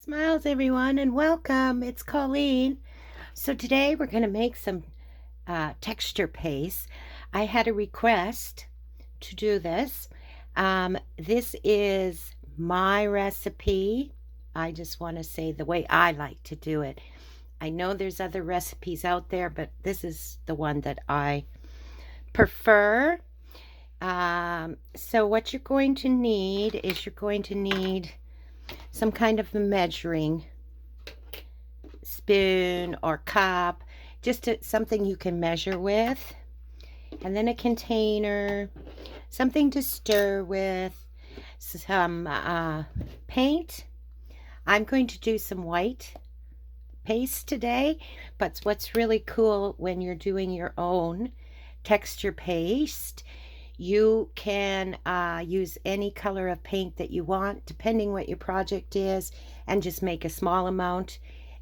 Smiles, everyone, and welcome. It's Colleen. So today we're going to make some texture paste. I had a request to do this. This is my recipe. I just want to say the way I like to do it. I know there's other recipes out there, but this is the one that I prefer. So what you're going to need is some kind of a measuring spoon or cup, something you can measure with, and then a container, something to stir with, some paint. I'm going to do some white paste today, but what's really cool when you're doing your own texture paste, you can use any color of paint that you want, depending what your project is, and just make a small amount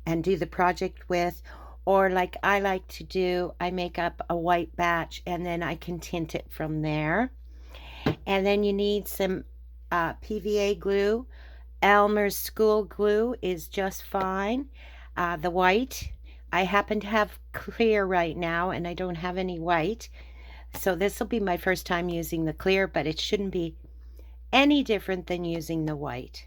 and do the project with. Or like I like to do, I make up a white batch and then I can tint it from there. And then you need some PVA glue. Elmer's school glue is just fine. The white, I happen to have clear right now and I don't have any white. So this will be my first time using the clear, but it shouldn't be any different than using the white.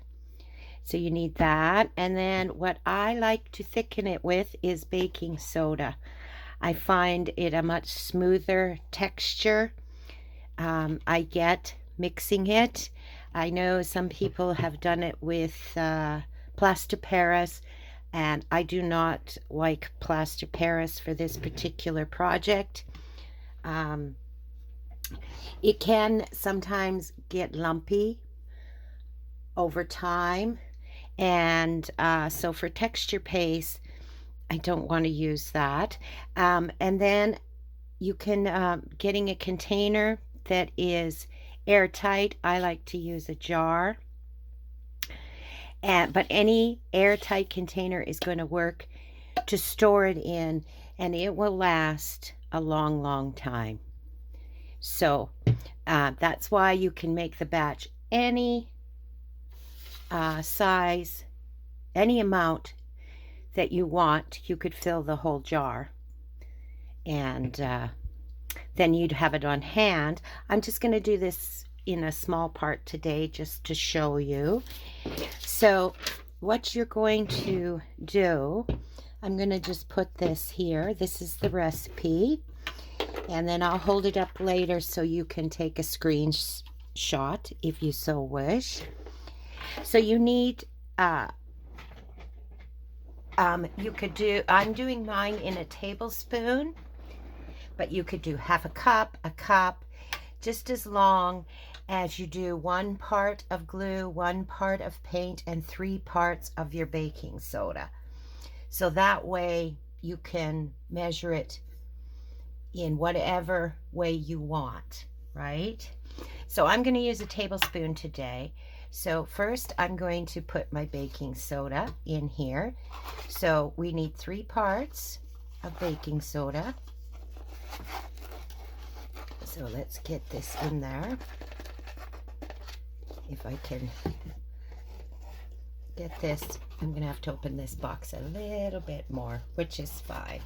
So you need that. And then what I like to thicken it with is baking soda. I find it a much smoother texture. I get mixing it. I know some people have done it with plaster Paris, and I do not like plaster Paris for this particular project. It can sometimes get lumpy over time, and so for texture paste, I don't want to use that. And then you can, getting a container that is airtight. I like to use a jar, but any airtight container is going to work to store it in, and it will last a long, long time. So that's why you can make the batch any size, any amount that you want. You could fill the whole jar, and then you'd have it on hand. I'm just going to do this in a small part today just to show you. So what you're going to do, I'm going to just put this here. This is the recipe. And then I'll hold it up later so you can take a screenshot if you so wish. So you need, I'm doing mine in a tablespoon, but you could do half a cup, just as long as you do 1 part of glue, 1 part of paint, and 3 parts of your baking soda. So that way you can measure it in whatever way you want, right? So I'm going to use a tablespoon today. So first I'm going to put my baking soda in here. So we need 3 parts of baking soda. So let's get this in there. If I can get this, I'm going to have to open this box a little bit more, which is fine.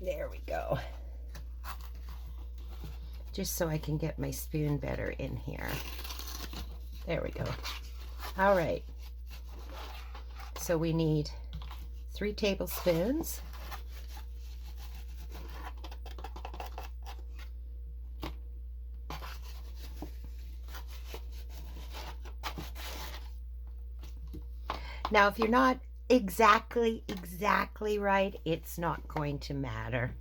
There we go. Just so I can get my spoon better in here. There we go. All right. So we need 3 tablespoons. Now, if you're not exactly right, it's not going to matter.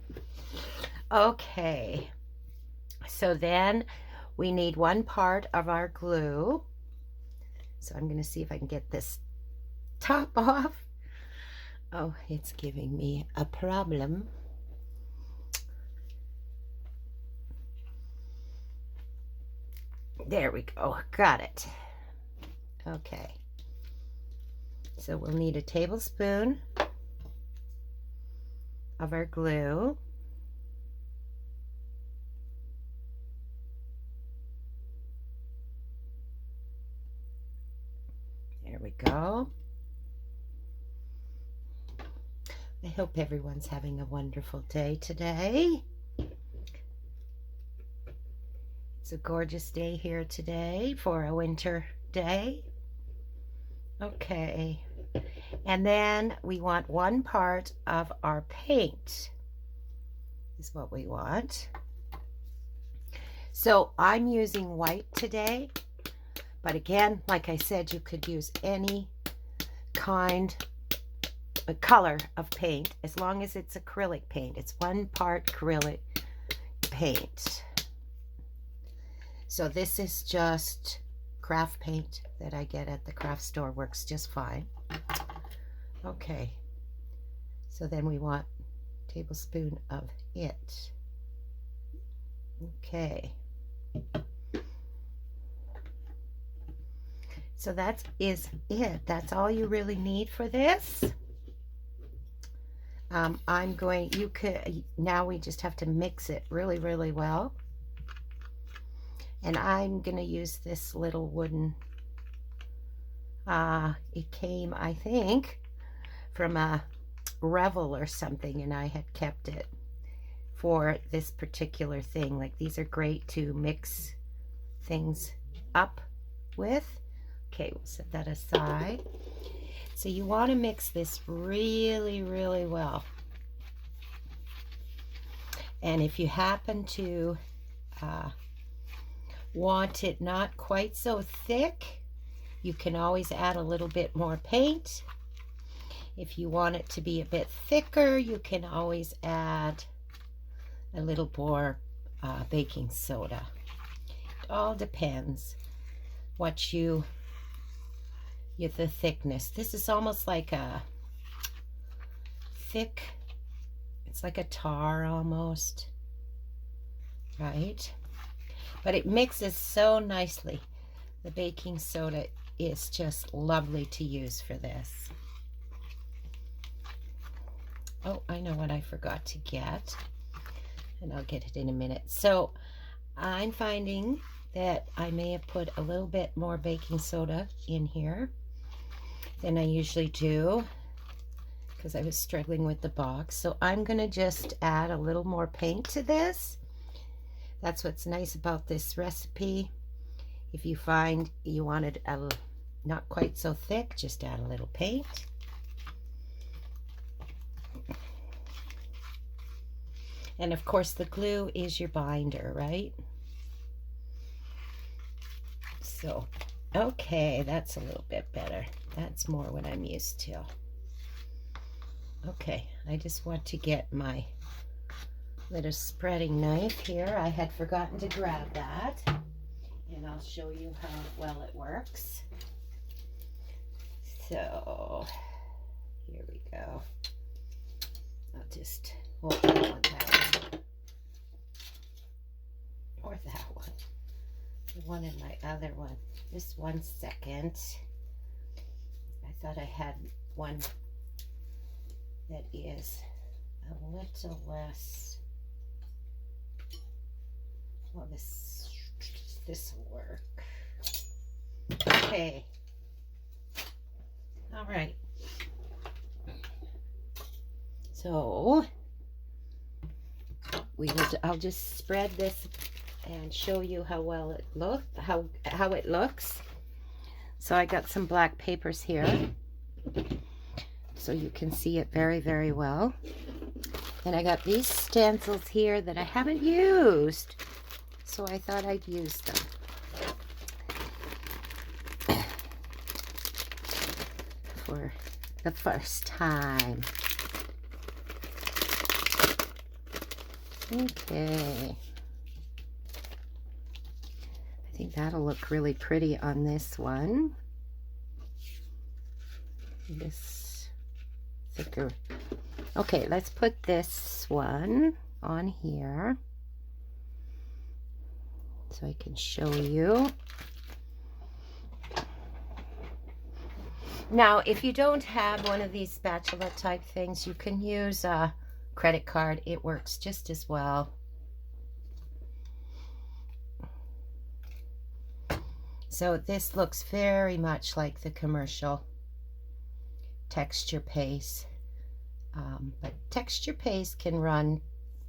Okay, so then we need 1 part of our glue. So I'm going to see if I can get this top off. Oh, it's giving me a problem. There we go, got it. Okay. So we'll need a tablespoon of our glue. There we go. I hope everyone's having a wonderful day today. It's a gorgeous day here today for a winter day. Okay. And then we want 1 part of our paint is what we want. So I'm using white today, but again, like I said, you could use any kind of color of paint as long as it's acrylic paint. It's 1 part acrylic paint. So this is just craft paint that I get at the craft store. Works just fine. Okay, so then we want a tablespoon of it. Okay, so that is it. That's all you really need for this. Now we just have to mix it really, really well. And I'm gonna use this little wooden, it came, I think, from a Revel or something, and I had kept it for this particular thing. Like, these are great to mix things up with. Okay, we'll set that aside. So you want to mix this really, really well. And if you happen to want it not quite so thick, you can always add a little bit more paint. If you want it to be a bit thicker, you can always add a little more baking soda. It all depends what the thickness. This is almost like a thick, it's like a tar almost, right? But it mixes so nicely. The baking soda is just lovely to use for this. Oh, I know what I forgot to get, and I'll get it in a minute. So I'm finding that I may have put a little bit more baking soda in here than I usually do because I was struggling with the box. So I'm going to just add a little more paint to this. That's what's nice about this recipe. If you find you want it not quite so thick, just add a little paint. And of course the glue is your binder, right? So, okay, that's a little bit better. That's more what I'm used to. Okay, I just want to get my little spreading knife here. I had forgotten to grab that, and I'll show you how well it works. So, here we go. I'll just, oh, I want that one. Or that one. The one in my other one. Just 1 second. I thought I had one that is a little less. Well, this will work. Okay. All right. So I'll just spread this and show you how well it how it looks. So I got some black papers here so you can see it very, very well. And I got these stencils here that I haven't used, so I thought I'd use them. For the first time. Okay. I think that'll look really pretty on this one. This thicker. Okay, let's put this one on here so I can show you. Now, if you don't have one of these spatula type things, you can use a credit card. It works just as well. So this looks very much like the commercial texture paste. But texture paste can run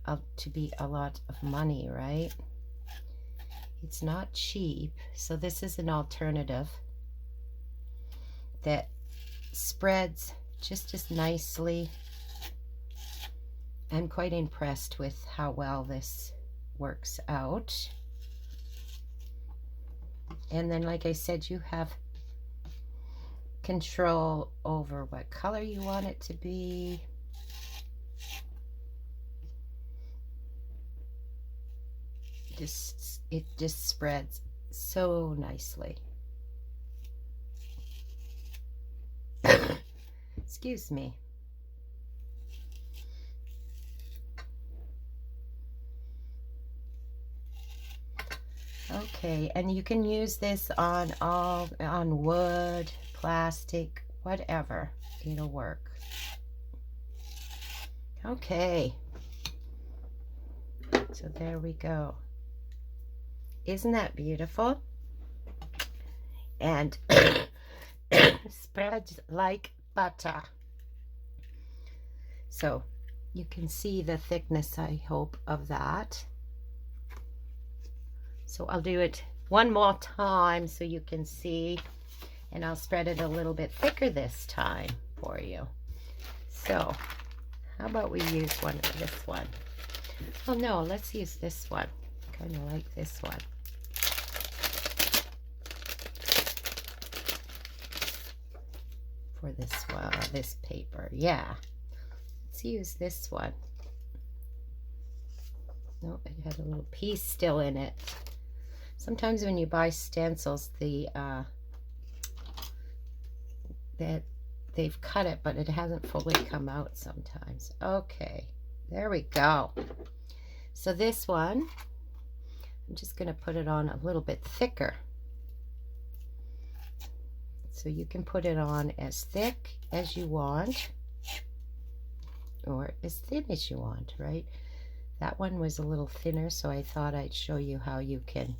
up to be a lot of money, right? It's not cheap. So this is an alternative that spreads just as nicely. I'm quite impressed with how well this works out. And then, like I said, you have control over what color you want it to be. It just spreads so nicely. Excuse me. Okay, and you can use this on wood, plastic, whatever. It'll work. Okay. So there we go. Isn't that beautiful? And spreads like butter. So you can see the thickness, I hope, of that. So I'll do it one more time so you can see, and I'll spread it a little bit thicker this time for you. So how about we use this one? Oh no, let's use this one. Kind of like this one. For this paper, yeah. Let's use this one. No, it had a little piece still in it. Sometimes when you buy stencils, that they've cut it, but it hasn't fully come out sometimes. Okay, there we go. So this one, I'm just going to put it on a little bit thicker. So you can put it on as thick as you want, or as thin as you want, right? That one was a little thinner, so I thought I'd show you how you can.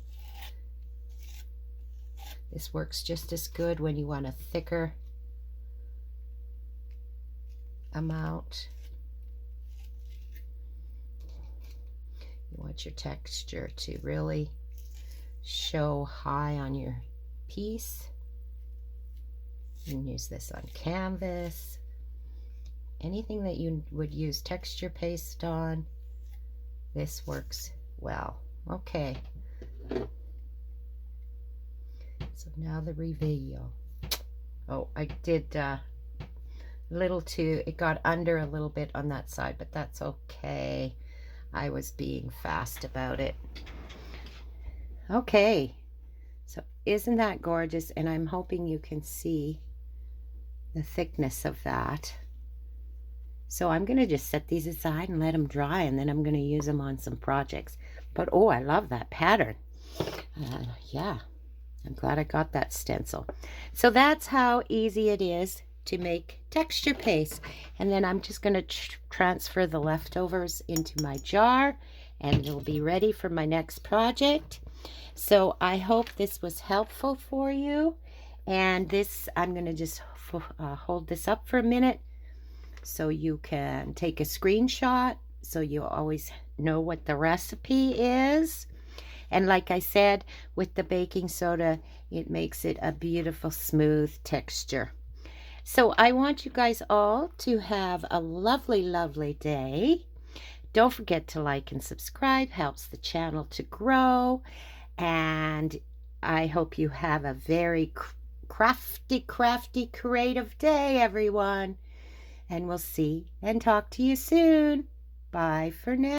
This works just as good when you want a thicker amount. You want your texture to really show high on your piece. You can use this on canvas. Anything that you would use texture paste on, this works well. Okay. So now the reveal. Oh, I did it got under a little bit on that side, but that's okay. I was being fast about it. Okay. So isn't that gorgeous? And I'm hoping you can see the thickness of that. So I'm going to just set these aside and let them dry, and then I'm going to use them on some projects. But oh, I love that pattern. Yeah, I'm glad I got that stencil. So that's how easy it is to make texture paste. And then I'm just going to transfer the leftovers into my jar, and it'll be ready for my next project. So I hope this was helpful for you. And this, I'm going to just hold this up for a minute so you can take a screenshot so you always know what the recipe is. And like I said, with the baking soda, it makes it a beautiful smooth texture. So I want you guys all to have a lovely, lovely day. Don't forget to like and subscribe. Helps the channel to grow. And I hope you have a very crafty, creative day, everyone. And we'll see and talk to you soon. Bye for now.